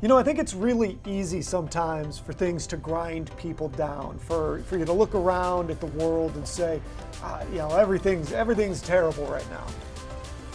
You know, I think it's really easy sometimes for things to grind people down, for you to look around at the world and say, everything's terrible right now.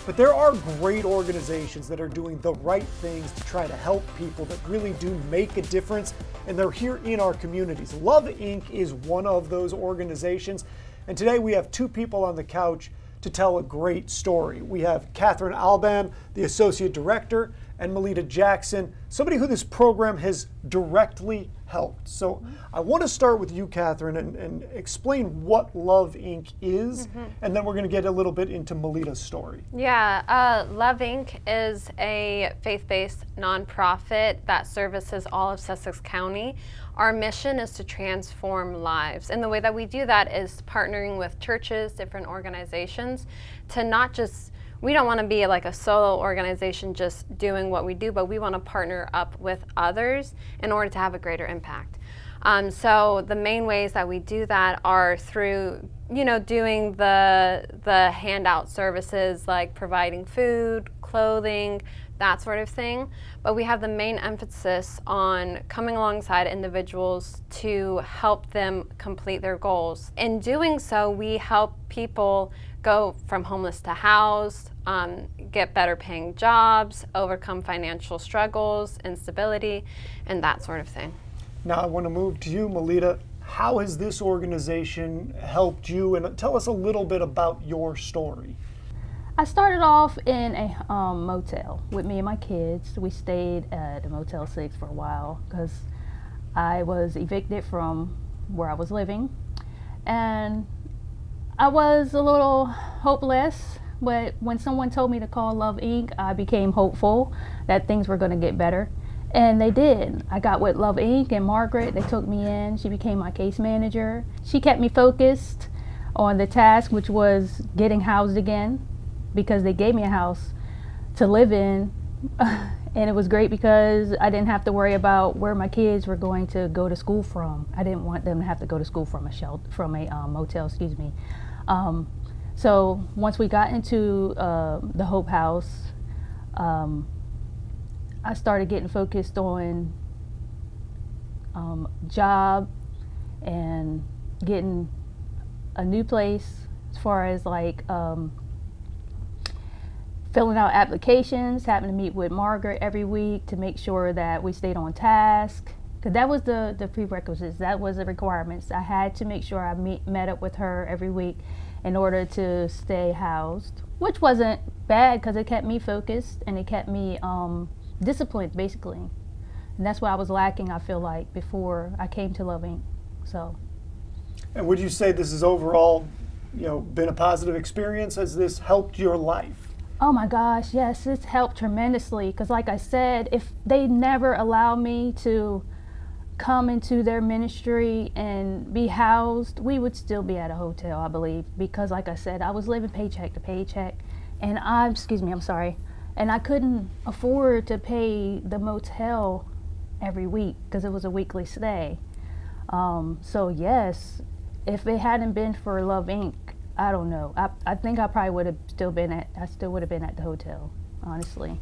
But there are great organizations that are doing the right things to try to help people that really do make a difference, and they're here in our communities. Love Inc. is one of those organizations, and today we have two people on the couch to tell a great story. We have Catherine Alban, the Associate Director, and Meleda Jackson, somebody who this program has directly helped. So I want to start with you, Catherine, and explain what Love Inc. is, and then we're going to get a little bit into Meleda's story. Yeah, Love Inc. is a faith-based nonprofit that services all of Sussex County. Our mission is to transform lives, and the way that we do that is partnering with churches, different organizations, to not just, we don't want to be like a solo organization just doing what we do, but we want to partner up with others in order to have a greater impact. So the main ways that we do that are through, doing the handout services like providing food, clothing, that sort of thing. But we have the main emphasis on coming alongside individuals to help them complete their goals. In doing so, we help people go from homeless to housed, get better paying jobs, overcome financial struggles, instability, and that sort of thing. Now I want to move to you, Meleda. How has this organization helped you? And tell us a little bit about your story. I started off in a motel with me and my kids. We stayed at a Motel 6 for a while because I was evicted from where I was living. And I was a little hopeless, but when someone told me to call Love Inc., I became hopeful that things were going to get better. And they did. I got with Love Inc. and Margaret. They took me in. She became my case manager. She kept me focused on the task, which was getting housed again, because they gave me a house to live in. And it was great because I didn't have to worry about where my kids were going to go to school from. I didn't want them to have to go to school from a motel, excuse me. So once we got into the Hope House, I started getting focused on job and getting a new place as far as like filling out applications, having to meet with Margaret every week to make sure that we stayed on task. Because that was the prerequisites, that was the requirements. I had to make sure I met up with her every week in order to stay housed, which wasn't bad because it kept me focused and it kept me disciplined, basically. And that's what I was lacking, I feel like, before I came to Love Inc. So. And would you say this has overall, been a positive experience? Has this helped your life? Oh my gosh, yes, it's helped tremendously. Because like I said, if they never allowed me to come into their ministry and be housed, we would still be at a hotel, I believe. Because like I said, I was living paycheck to paycheck. And and I couldn't afford to pay the motel every week because it was a weekly stay. So yes, if it hadn't been for Love Inc., I don't know. I think I probably would have still been at the hotel, honestly.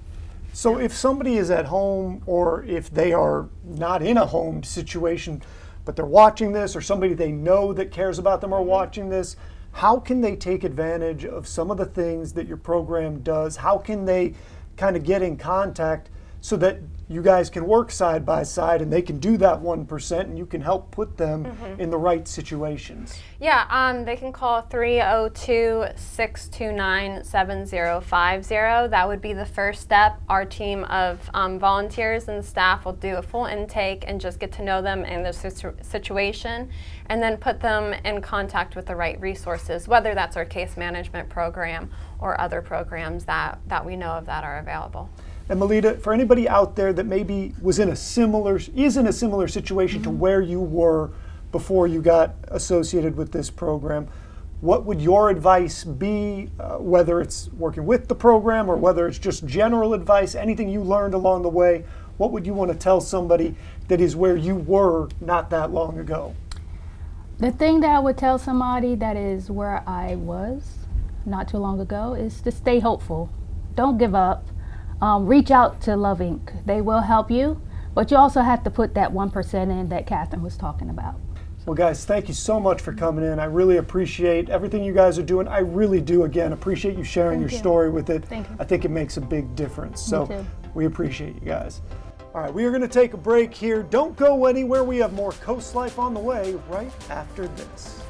So if somebody is at home, or if they are not in a home situation, but they're watching this, or somebody they know that cares about them are watching this, how can they take advantage of some of the things that your program does? How can they kind of get in contact so that you guys can work side by side and they can do that 1% and you can help put them in the right situations? Yeah, they can call 302-629-7050. That would be the first step. Our team of volunteers and staff will do a full intake and just get to know them and their situation, and then put them in contact with the right resources, whether that's our case management program or other programs that we know of that are available. And Meleda, for anybody out there that maybe is in a similar situation to where you were before you got associated with this program, what would your advice be, whether it's working with the program or whether it's just general advice, anything you learned along the way? What would you want to tell somebody that is where you were not that long ago? The thing that I would tell somebody that is where I was not too long ago is to stay hopeful. Don't give up. Reach out to Love Inc. They will help you. But you also have to put that 1% in that Catherine was talking about. Well, guys, thank you so much for coming in. I really appreciate everything you guys are doing. I really do, again, appreciate you sharing your story with it. Thank you. I think it makes a big difference. Me So too. we appreciate you guys. All right, we are going to take a break here. Don't go anywhere. We have more Coast Life on the way right after this.